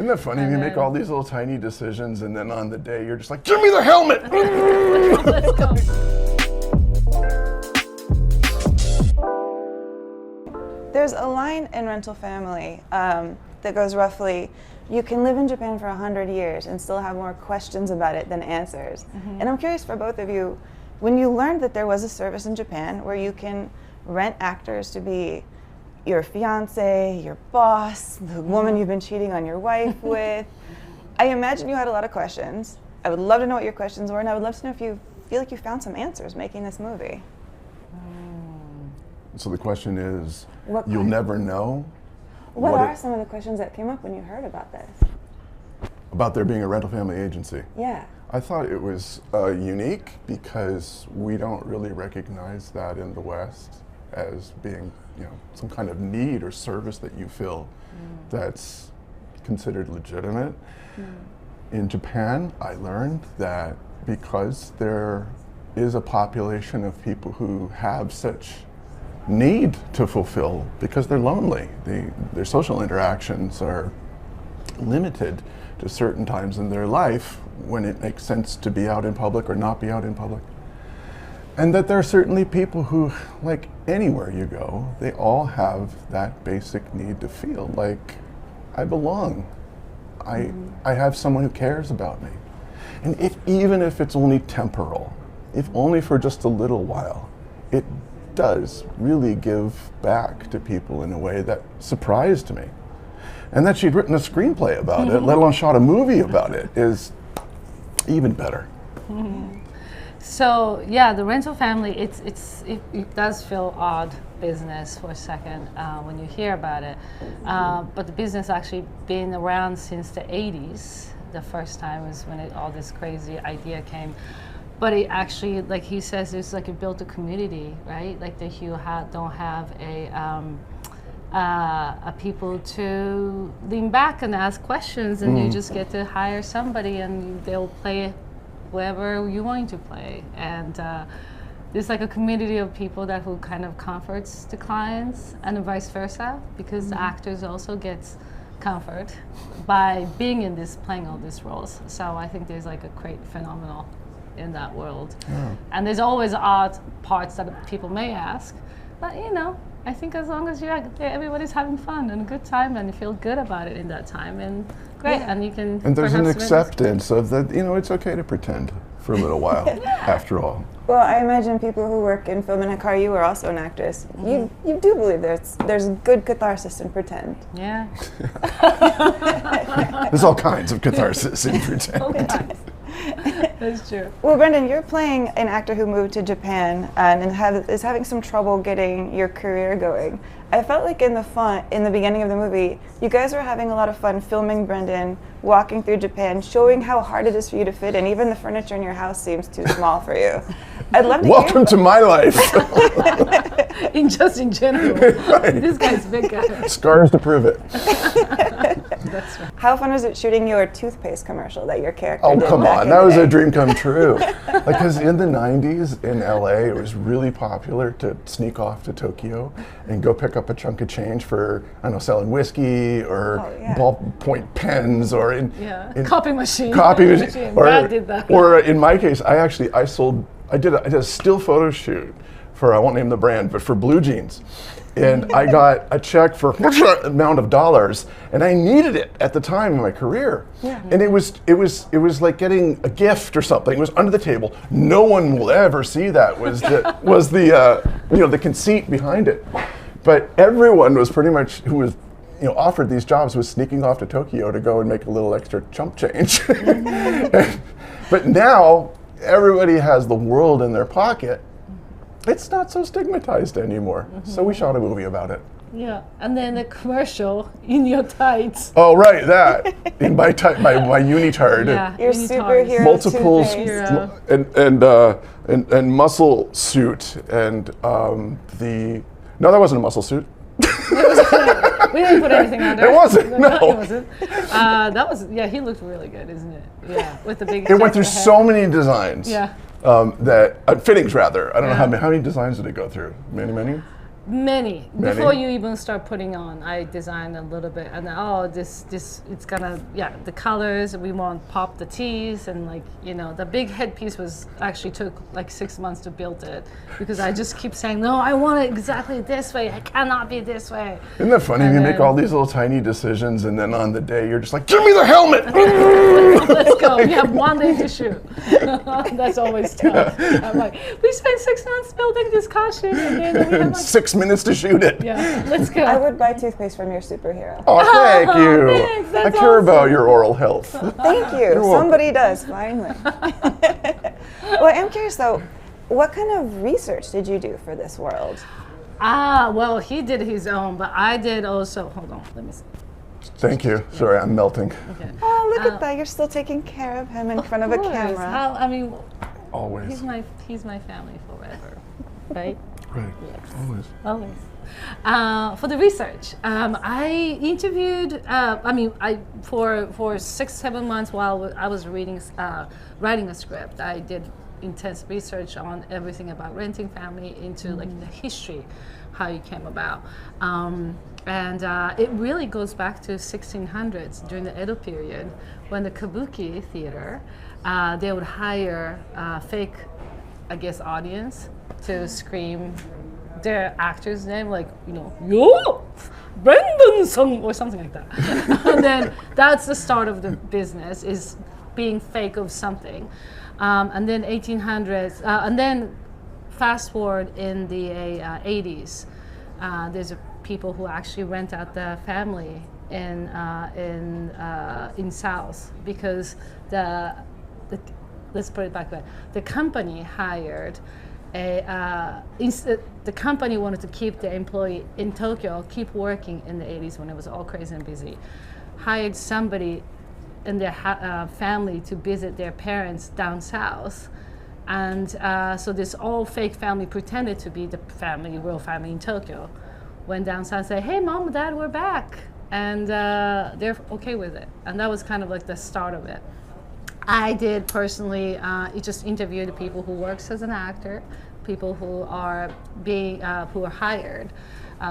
Isn't that funny? You make all these little tiny decisions, and then on the day you're just like, give me the helmet! Let's go. There's a line in Rental Family that goes roughly, you can live in Japan for 100 years and still have more questions about it than answers. Mm-hmm. And I'm curious for both of you, when you learned that there was a service in Japan where you can rent actors to be your fiance, your boss, the woman you've been cheating on your wife with, I imagine you had a lot of questions. I would love to know what your questions were, and I would love to know if you feel like you found some answers making this movie. So the question is, you'll never know? What are some of the questions that came up when you heard about this? About there being a rental family agency? Yeah. I thought it was unique because we don't really recognize that in the West as being, some kind of need or service that you fill that's considered legitimate. In Japan, I learned that because there is a population of people who have such need to fulfill because they're lonely. Their social interactions are limited to certain times in their life when it makes sense to be out in public or not be out in public. And that there are certainly people who, like anywhere you go, they all have that basic need to feel like I belong. I have someone who cares about me. And even if it's only temporal, if only for just a little while, it does really give back to people in a way that surprised me. And that she'd written a screenplay about it, let alone shot a movie about it, is even better. So yeah, the rental family, it does feel odd business for a second when you hear about it. But the business actually been around since the 80s. The first time was when all this crazy idea came. But it actually, like he says, it's like it built a community, right? Like that you don't have a people to lean back and ask questions, and you just get to hire somebody, and they'll play whoever you want to play. And there's like a community of people who kind of comforts the clients, and vice versa, because the actors also gets comfort by being in this, playing all these roles. So I think there's like a great phenomenon in that world. And there's always odd parts that people may ask, but I think as long as everybody's having fun and a good time and you feel good about it in that time, and great, and you can. And there's an acceptance of that. It's okay to pretend for a little while. After all. Well, I imagine people who work in film, and Hikari, you are also an actress. You do believe there's good catharsis in pretend. Yeah. There's all kinds of catharsis in pretend. All kinds. That's true. Well, Brendan, you're playing an actor who moved to Japan and is having some trouble getting your career going. I felt like in the beginning of the movie, you guys were having a lot of fun filming Brendan walking through Japan, showing how hard it is for you to fit in. Even the furniture in your house seems too small for you. I'd love to Welcome to my life. in general. Right. This guy's big guy. Scars to prove it. That's right. How fun was it shooting your toothpaste commercial that your character did? Oh, come on. That was a dream come true. Because in the 90s in LA, it was really popular to sneak off to Tokyo and go pick up a chunk of change for, selling whiskey or ballpoint pens or in copy machine. Brad did that. Or in my case, I did a still photo shoot for, I won't name the brand, but for Blue Jeans. And I got a check for an amount of dollars, and I needed it at the time in my career. Yeah. And it was like getting a gift or something. It was under the table. No one will ever see that. Was the conceit behind it. But everyone was pretty much who was offered these jobs was sneaking off to Tokyo to go and make a little extra chump change. But now everybody has the world in their pocket. It's not so stigmatized anymore. So we shot a movie about it. Yeah, and then the commercial in your tights. Oh, right, that. In my unitard. Yeah, your superhero multiples and muscle suit and no, that wasn't a muscle suit. We didn't put anything on there. It wasn't, no. It wasn't. He looked really good, isn't it? Yeah, with the big. It went through so many designs. Yeah. Fittings rather. I don't know how many designs did it go through? Many? Many. Many? Before you even start putting on, I designed a little bit, and this it's gonna, the colors. We want pop the tees, and like, the big headpiece was actually took like 6 months to build it, because I just keep saying, no, I want it exactly this way. It cannot be this way. Isn't that funny? And You then, make all these little tiny decisions, and then on the day you're just like, give me the helmet. Let's go. You have 1 day to shoot. That's always tough. I'm like, we spent 6 months building this costume, and then we have like 6 minutes to shoot it. Yeah, let's go. I would buy toothpaste from your superhero. Oh, thank you. Thanks, I that's care awesome. about your oral health. Thank you. You're welcome. Somebody does, finally. Well, I'm curious though, what kind of research did you do for this world? Well, he did his own, but I did also. Hold on, let me see. Thank you. Sorry, I'm melting. Okay. Oh, look at that. You're still taking care of him in front of a course. camera. I mean, Always. he's my family forever, right? Right. Yes. Always. Always. For the research, I interviewed. For 6-7 months while I was writing a script, I did intense research on everything about renting family into like the history, how it came about, and it really goes back to 1600s during the Edo period, when the kabuki theater, they would hire fake, I guess, audience to scream their actor's name, like, yo, Brendan-san, or something like that. And then that's the start of the business, is being fake of something. And then 1800s, and then fast forward in the 80s, there's people who actually rent out the family in South, because let's put it back there. The company hired the company wanted to keep the employee in Tokyo, keep working in the 80s when it was all crazy and busy. Hired somebody in their family to visit their parents down south. And so this all fake family pretended to be the family, real family in Tokyo. Went down south and said, hey, Mom, Dad, we're back. And they're okay with it. And that was kind of like the start of it. I did personally just interviewed people who works as an actor, people who are hired,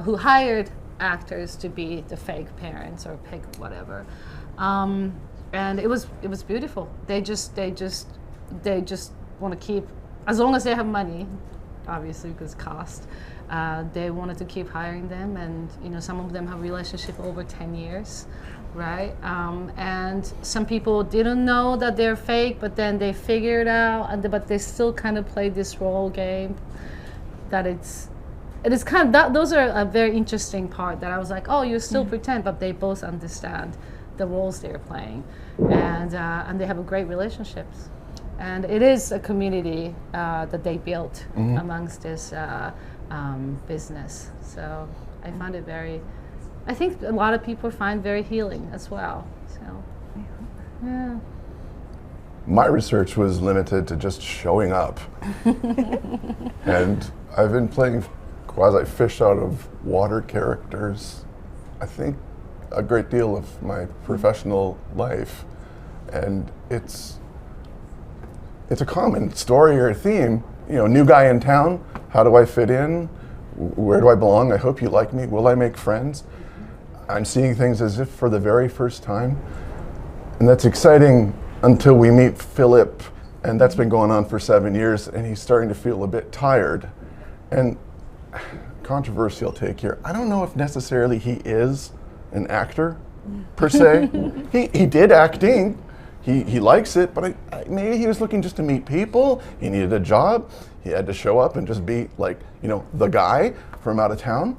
who hired actors to be the fake parents or fake whatever, and it was beautiful. They just want to keep, as long as they have money, obviously because cost. They wanted to keep hiring them, and some of them have relationship over 10 years. Right, and some people didn't know that they're fake, but then they figured out, but they still kind of play this role game. That it is kind of that. Those are a very interesting part. That I was like, oh, you still pretend, but they both understand the roles they're playing, and they have a great relationships, and it is a community that they built amongst this business. So I found it very. I think a lot of people find very healing as well. So, yeah. My research was limited to just showing up. And I've been playing quasi-fish out of water characters, I think, a great deal of my professional life. And it's a common story or theme. New guy in town, how do I fit in? Where do I belong? I hope you like me. Will I make friends? I'm seeing things as if for the very first time. And that's exciting until we meet Philip, and that's been going on for 7 years, and he's starting to feel a bit tired. And controversial take here, I don't know if necessarily he is an actor, per se. He did acting, he likes it, but maybe he was looking just to meet people, he needed a job, he had to show up and just be like, the guy from out of town.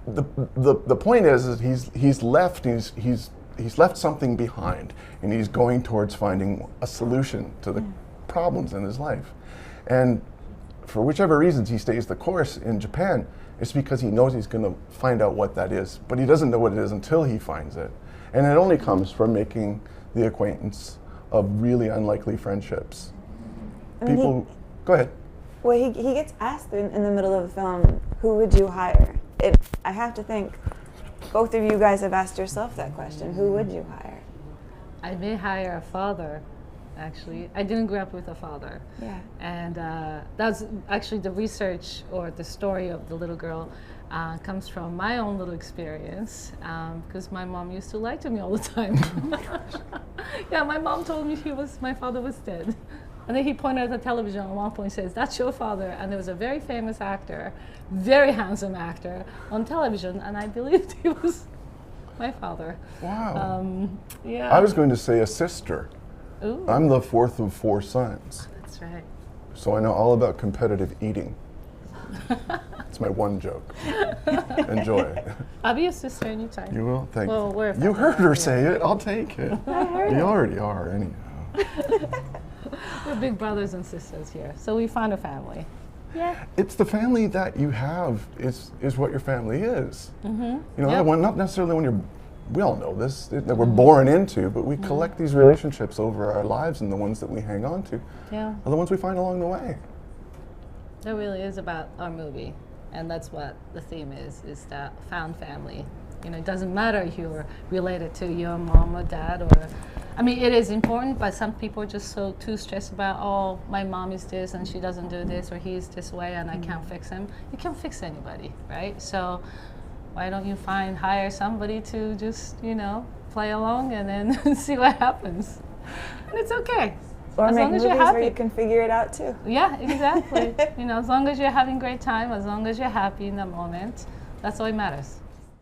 The point is that he's left something behind, and he's going towards finding a solution to the problems in his life. And for whichever reasons he stays the course in Japan, it's because he knows he's going to find out what that is, but he doesn't know what it is until he finds it. And it only comes from making the acquaintance of really unlikely friendships. Go ahead. Well, he gets asked in the middle of the film, who would you hire? I have to think, both of you guys have asked yourself that question. Who would you hire? I may hire a father. actually. I didn't grow up with a father. Yeah. And that's actually the research or the story of the little girl comes from my own little experience, because my mom used to lie to me all the time. Yeah, my mom told me my father was dead. And then he pointed at the television at one point and says, "That's your father." And there was a very famous actor, very handsome actor on television, and I believed he was my father. Wow. Yeah. I was going to say a sister. Ooh. I'm the fourth of 4 sons, That's right. so I know all about competitive eating. It's my one joke. Enjoy. I'll be your sister anytime. You will? Thank Well, we're you. You family, heard her yeah. say it. I'll take it. I heard You it. already are, anyhow. We're big brothers and sisters here, so we found a family. Yeah. It's the family that you have is what your family is. Mm-hmm. You know, Yep. that one, not necessarily when you're, we all know this, that we're born into, but we collect these relationships over our lives, and the ones that we hang on to Yeah. are the ones we find along the way. That really is about our movie, and that's what the theme is that found family. You know, it doesn't matter if you're related to your mom or dad, or, I mean, it is important, but some people are just so too stressed about, oh, my mom is this and she doesn't do this, or he's this way and I can't fix him. You can't fix anybody, right? So why don't you hire somebody to just, you know, play along and then see what happens. And it's okay. Or as make long as movies you're where happy. you can figure it out too. Yeah, exactly. You know, as long as you're having a great time, as long as you're happy in the moment, that's all that matters.